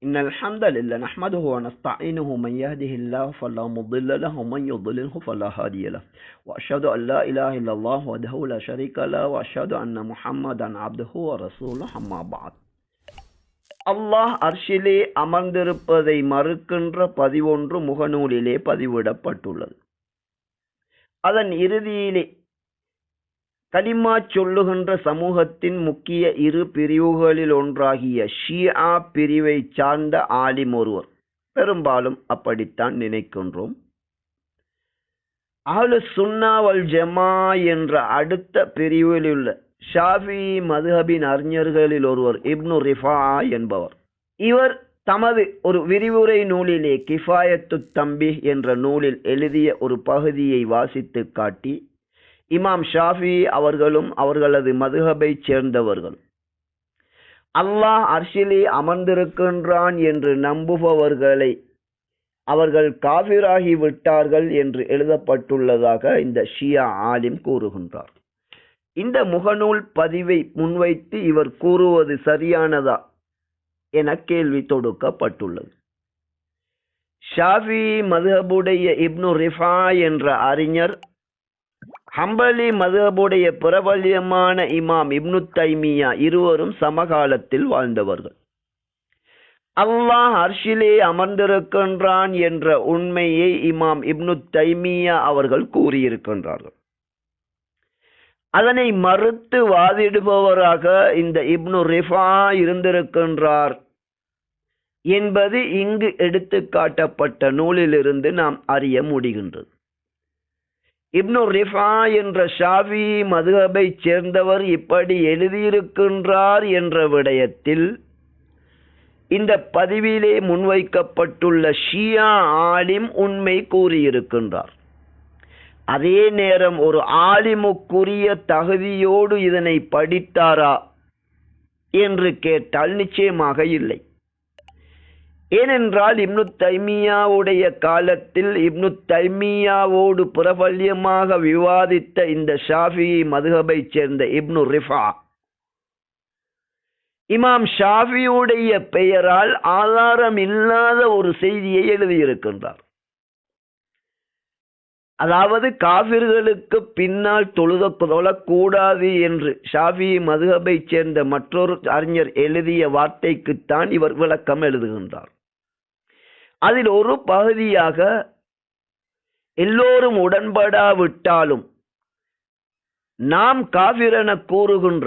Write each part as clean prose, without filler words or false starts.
إن الحمد لله نحمده ونستعينه من يهده الله فلا مضل له ومن يضلله فلا هادي له وأشهد أن لا إله إلا الله وحده لا شريك له وأشهد أن محمدا عبده ورسوله أما بعد அல்லாஹ் அர்ஷிலே அமர்ந்திருப்பதை மறுக்கின்ற பதிவொன்று முகநூலிலே பதிவிடப்பட்டுள்ளது. அதன் இறுதியிலே கலிமா சொல்லுகின்ற சமூகத்தின் முக்கிய இரு பிரிவுகளில் ஒன்றாகிய ஷியா பிரிவை சார்ந்த ஆலிம் ஒருவர், பெரும்பாலும் அப்படித்தான் நினைக்கின்றோம், அஹ்லு சுன்னா வல் ஜமா என்ற அடுத்த பிரிவில் உள்ள ஷாஃபி மதுஹபின் அறிஞர்களில் ஒருவர் இப்னு ரிஃபா என்பவர். இவர் தமது ஒரு விரிவுரை நூலிலே கிஃபாயத்து தம்பீஹ் என்ற நூலில் எழுதிய ஒரு பகுதியை வாசித்து காட்டி, இமாம் ஷாஃபி அவர்களும் அவர்களது மதுஹபை சேர்ந்தவர்கள் அல்லாஹ் அர்ஷிலே அமர்ந்திருக்கின்றான் என்று நம்புபவர்களை அவர்கள் காஃபிராகி விட்டார்கள் என்று எழுதப்பட்டுள்ளதாக இந்த ஷியா ஆலிம் கூறுகின்றார். இந்த முகநூல் பதிவை முன்வைத்து இவர் கூறுவது சரியானதா என கேள்வி தொடுக்கப்பட்டுள்ளது. ஷாஃபி மதுஹபுடைய இப்னு ரிஃபா என்ற அறிஞர் ஹம்பலி மதுஹபுடைய பிரபல்யமான இமாம் இப்னு தைமியா இருவரும் சமகாலத்தில் வாழ்ந்தவர்கள். அல்லாஹ் அர்ஷிலே அமர்ந்திருக்கின்றான் என்ற உண்மையை இமாம் இப்னு தைமியா அவர்கள் கூறியிருக்கின்றார்கள். அதனை மறுத்து வாதிடுபவராக இந்த இப்னு ரிஃபா இருந்திருக்கின்றார் என்பது இங்கு எடுத்து காட்டப்பட்ட நூலிலிருந்து நாம் அறிய முடிகின்றது. இப்னு ரிஃபா என்ற ஷாஃபி மதுஹபை சேர்ந்தவர் இப்படி எழுதியிருக்கின்றார் என்ற விடயத்தில் இந்த பதிவிலே முன்வைக்கப்பட்டுள்ள ஷியா ஆலிம் உண்மை கூறியிருக்கின்றார். அதே நேரம் ஒரு ஆலிமுக்குரிய தகுதியோடு இதனை படித்தாரா என்று கேட்டால் நிச்சயமாக இல்லை. ஏனென்றால் இப்னு தைமியாவுடைய காலத்தில் இப்னு தைமியாவோடு பிரபல்யமாக விவாதித்த இந்த ஷாஃபி மதுஹபை சேர்ந்த இப்னு ரிஃபா இமாம் ஷாஃபியுடைய பெயரால் ஆதாரம் இல்லாத ஒரு செய்தியை எழுதியிருக்கின்றார். அதாவது காஃபிர்களுக்கு பின்னால் தொழக்கூடாது என்று ஷாஃபி மதுஹபை சேர்ந்த மற்றொரு அறிஞர் எழுதிய வார்த்தைக்குத்தான் இவர் விளக்கம் எழுதுகின்றார். அதில் ஒரு பகுதியாக எல்லோரும் உடன்படாவிட்டாலும் நாம் காஃபிரென கூறுகின்ற,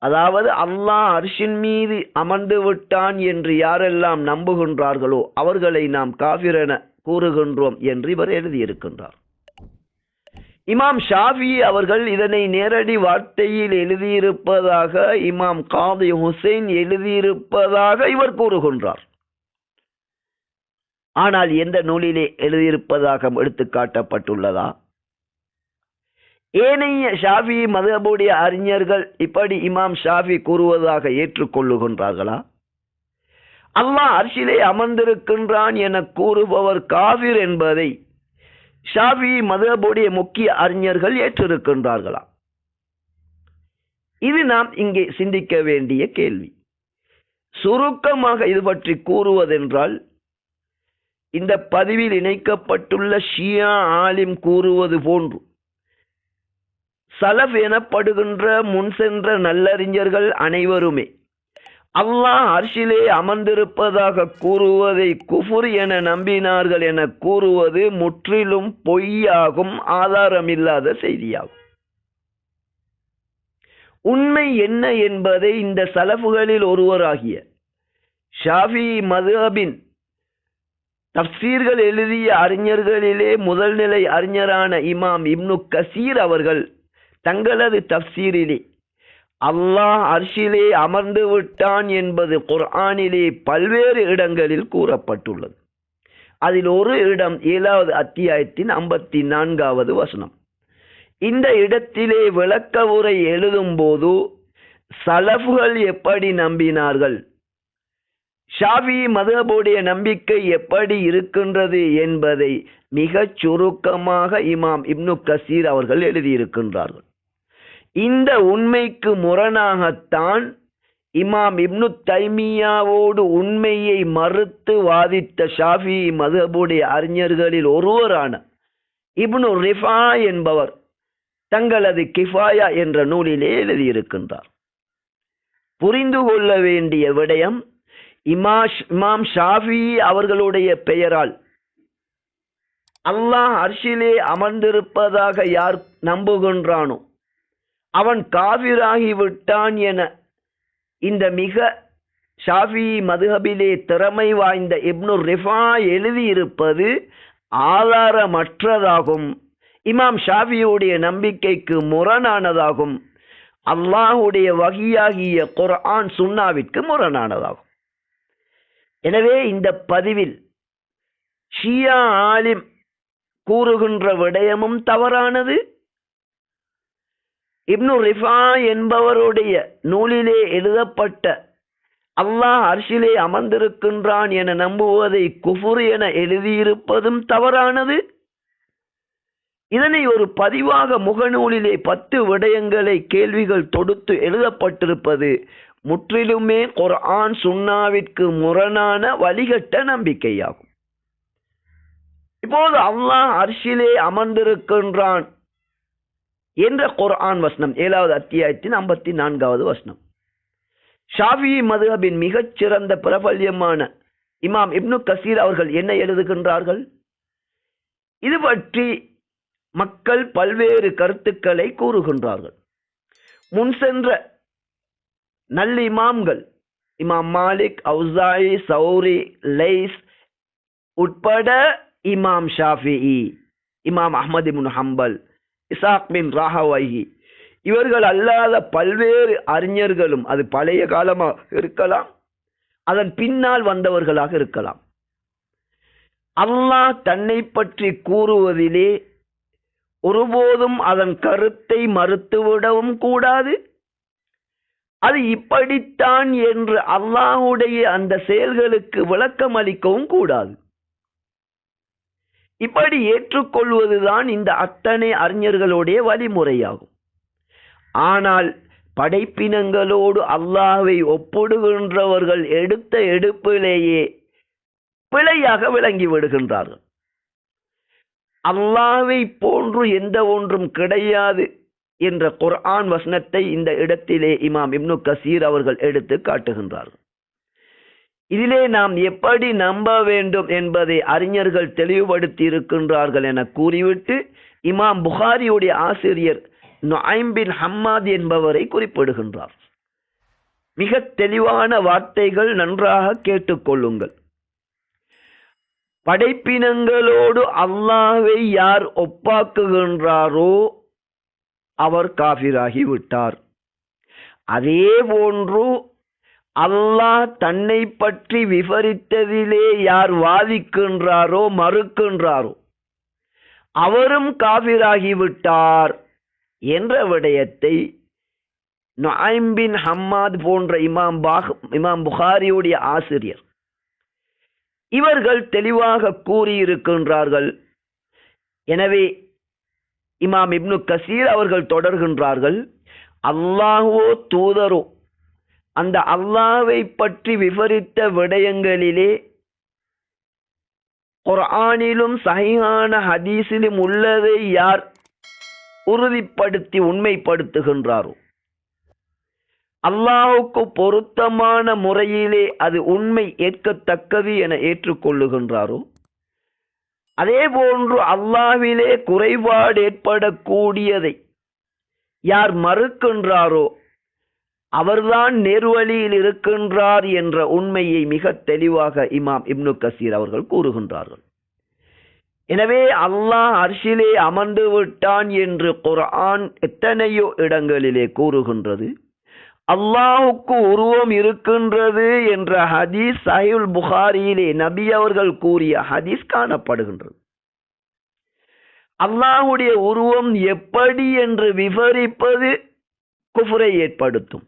அதாவது அல்லாஹ் அர்ஷின் மீது அமர்ந்து விட்டான் என்று யாரெல்லாம் நம்புகின்றார்களோ அவர்களை நாம் காஃபிரென கூறுகின்றோம் என்று இவர் எழுதியிருக்கின்றார். இமாம் ஷாஃபி அவர்கள் இதனை நேரடி வார்த்தையில் எழுதியிருப்பதாக இமாம் காதி ஹுசைன் எழுதியிருப்பதாக இவர் கூறுகின்றார். ஆனால் எந்த நூலிலே எழுதியிருப்பதாக எடுத்து காட்டப்பட்டுள்ளதா? ஏனைய ஷாஃபி மதுஹபுடைய அறிஞர்கள் இப்படி இமாம் ஷாஃபி கூறுவதாக ஏற்றுக்கொள்ளுகின்றார்களா? அல்லாஹ் அர்ஷிலே அமர்ந்திருக்கின்றான் என கூறுபவர் காஃபிர் என்பதை ஷாஃபி மதுஹபுடைய முக்கிய அறிஞர்கள் ஏற்றிருக்கின்றார்களா? இது நாம் இங்கே சிந்திக்க வேண்டிய கேள்வி. சுருக்கமாக இது பற்றி கூறுவதென்றால், இந்த பதிவில் இணைக்கப்பட்டுள்ள ஷியா ஆலிம் கூறுவது போன்று சலஃப் எனப்படுகின்ற முன் சென்ற நல்லறிஞர்கள் அனைவருமே அல்லாஹ் அர்ஷிலே அமர்ந்திருப்பதாக கூறுவதை குஃபுர் என நம்பினார்கள் என கூறுவது முற்றிலும் பொய்யாகும், ஆதாரமில்லாத செய்தியாகும். உண்மை என்ன என்பதை இந்த சலஃபுகளில் ஒருவராகிய ஷாஃபி மதுஹபின் தஃப்சீர்கள் எழுதிய அறிஞர்களிலே முதல் நிலை அறிஞரான இமாம் இப்னு கசீர் அவர்கள் தங்களது தஃப்சீரிலே அல்லாஹ் அர்ஷிலே அமர்ந்து விட்டான் என்பது குர்ஆனிலே பல்வேறு இடங்களில் கூறப்பட்டுள்ளது. அதில் ஒரு இடம் 7வது அத்தியாயத்தின் 54வது வசனம். இந்த இடத்திலே விளக்க உரை எழுதும் போது சலஃபுகள் எப்படி நம்பினார்கள், ஷாஃபி மதுஹபுடைய நம்பிக்கை எப்படி இருக்கின்றது என்பதை மிகச் சுருக்கமாக இமாம் இப்னு கசீர் அவர்கள் எழுதியிருக்கின்றார்கள். இந்த உண்மைக்கு முரணாகத்தான் இமாம் இப்னு தைமியாவோடு உண்மையை மறுத்து வாதித்த ஷாஃபி மதுஹபுடைய அறிஞர்களில் ஒருவரான இப்னு ரிஃபா என்பவர் தங்களது கிஃபாயா என்ற நூலிலே எழுதியிருக்கின்றார். புரிந்து கொள்ள வேண்டிய விடயம், இமாம் ஷாஃபி அவர்களுடைய பெயரால் அல்லாஹ் அர்ஷிலே அமர்ந்திருப்பதாக யார் நம்புகின்றானோ அவன் காஃபிராகி விட்டான் என இந்த மிக ஷாஃபி மதுஹபிலே திறமை வாய்ந்த இப்னு ரிஃபா எழுதியிருப்பது ஆதாரமற்றதாகும், இமாம் ஷாஃபியுடைய நம்பிக்கைக்கு முரணானதாகும், அல்லாஹுடைய வஹியாகிய குர்ஆன் சுன்னாவிற்கு முரணானதாகும். எனவே இந்த பதிவில் ஷியா ஆலிம் கூறுகின்ற விடயமும் தவறானது, இப்னு ரிஃபா என்பவருடைய நூலிலே எழுதப்பட்ட அல்லாஹ் அர்ஷிலே அமர்ந்திருக்கின்றான் என நம்புவதை குஃபுர் என எழுதியிருப்பதும் தவறானது. இதனை ஒரு பதிவாக முகநூலிலே 10 விடயங்களை கேள்விகள் தொடுத்து எழுதப்பட்டிருப்பது முற்றிலுமே குர்ஆன் சுன்னாவிற்கு முரணான வழிகட்ட நம்பிக்கையாகும். இப்போது அல்லாஹ் அர்ஷிலே அமர்ந்திருக்கின்றான் என்ற குர்ஆன் வசனம் 7வது அத்தியாயத்தின் 54வது வசனம். ஷாஃபி மதுஹபின் மிகச்சிறந்த பிரபல்யமான இமாம் இப்னு கசீர் அவர்கள் என்ன எழுதுகின்றார்கள்? இது பற்றி மக்கள் பல்வேறு கருத்துக்களை கூறுகின்றார்கள். முன் சென்ற நல்ல இமாம்கள் இமாம் மாலிக், அவுசாயி, சௌரி, லைஸ் உட்பட இமாம் ஷாஃபிஈ, இமாம் அஹ்மத் இப்னு ஹம்பல், இசாக் பின் ராஹவைஹி இவர்கள் அல்லாத பல்வேறு அறிஞர்களும், அது பழைய காலமாக இருக்கலாம், அதன் பின்னால் வந்தவர்களாக இருக்கலாம், அல்லாஹ் தன்னை பற்றி கூறுவதிலே ஒருபோதும் அதன் கருத்தை மறுத்துவிடவும் கூடாது, அது இப்படித்தான் என்று அல்லாஹுடைய அந்த செயல்களுக்கு விளக்கம் அளிக்கவும் கூடாது. இப்படி ஏற்றுக்கொள்வதுதான் இந்த அத்தனை அறிஞர்களுடைய வழிமுறையாகும். ஆனால் படைப்பினங்களோடு அல்லாஹ்வை ஒப்பிடுகின்றவர்கள் எடுத்த எடுப்பிலேயே பிழையாக விளங்கி விடுகின்றார்கள். அல்லாஹ்வை போன்று எந்த ஒன்றும் கிடையாது என்ற குர்ஆன் வசனத்தை இந்த இடத்திலே இமாம் இப்னு கசீர் அவர்கள் எடுத்து காட்டுகின்றார்கள். இதிலே நாம் எப்படி நம்ப வேண்டும் என்பதை அறிஞர்கள் தெளிவுபடுத்தி இருக்கின்றார்கள் என கூறிவிட்டு இமாம் புகாரியுடைய ஆசிரியர் நுஐம் பின் ஹம்மாத் என்பவரை குறிப்பிடுகின்றார். மிக தெளிவான வார்த்தைகள், நன்றாக கேட்டுக்கொள்ளுங்கள். படைப்பினங்களோடு அல்லாஹ்வை யார் ஒப்பாக்குகின்றாரோ அவர் காஃபிராகி விட்டார். அதே போன்று அல்லாஹ் தன்னை பற்றி விவரித்ததிலே யார் வாதிக்கின்றாரோ மறுக்கின்றாரோ அவரும் காஃபிராகி விட்டார் என்ற விடயத்தை நுஐம் பின் ஹம்மாத் போன்ற இமாம் புகாரியுடைய ஆசிரியர் இவர்கள் தெளிவாக கூறியிருக்கின்றார்கள். எனவே இமாம் இப்னு கசீர் அவர்கள் தொடர்கின்றார்கள், அல்லாஹ்வோ தூதரோ அந்த அல்லாஹ்வை பற்றி விவரித்த விடயங்களிலே குர்ஆனிலும் சஹீஹான ஹதீஸிலும் உள்ளதை யார் உறுதிப்படுத்தி உண்மைப்படுத்துகின்றாரோ அல்லாஹ்வுக்கு பொருத்தமான முறையிலே அது உண்மை ஏற்கத்தக்கது என ஏற்றுக்கொள்ளுகின்றாரோ, அதே போன்று அல்லாஹ்விலே குறைபாடு ஏற்படக்கூடியதை யார் மறுக்கின்றாரோ அவர்தான் நேர்வழியில் இருக்கின்றார் என்ற உண்மையை மிக தெளிவாக இமாம் இப்னு கசீர் அவர்கள் கூறுகின்றார்கள். எனவே அல்லாஹ் அர்ஷிலே அமர்ந்து விட்டான் என்று குர்ஆன் எத்தனையோ இடங்களிலே கூறுகின்றது. அல்லாஹுக்கு உருவம் இருக்கின்றது என்ற ஹதீஸ் சஹீஹுல் புகாரியிலே நபி அவர்கள் கூறிய ஹதீஸ் காணப்படுகின்றது. அல்லாஹுடைய உருவம் எப்படி என்று விவரிப்பது குஃப்ரை ஏற்படுத்தும்.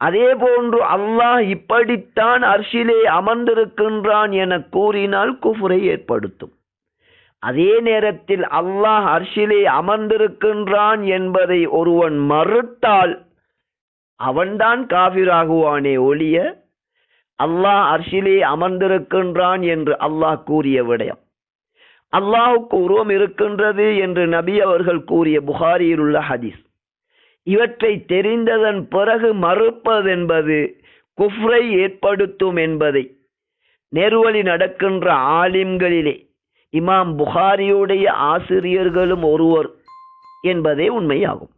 அதே போன்று அல்லாஹ் இப்படித்தான் அர்ஷிலே அமர்ந்திருக்கின்றான் என கூறினால் குஃப்ரை ஏற்படுத்தும். அதே நேரத்தில் அல்லாஹ் அர்ஷிலே அமர்ந்திருக்கின்றான் என்பதை ஒருவன் மறுத்தால் அவன்தான் காஃபிராகுவானே ஒழிய அல்லாஹ் அர்ஷிலே அமர்ந்திருக்கின்றான் என்று அல்லாஹ் கூறிய விடயம், அல்லாஹுக்கு உருவம் இருக்கின்றது என்று நபி அவர்கள் கூறிய புகாரியில் உள்ள ஹதீஸ், இவற்றை தெரிந்ததன் பிறகு மறுப்பதென்பது குஃப்ரை ஏற்படுத்தும் என்பதை நேர்வழி நடக்கின்ற ஆலிம்களிலே இமாம் புகாரியுடைய ஆசிரியர்களும் ஒருவர் என்பதே உண்மையாகும்.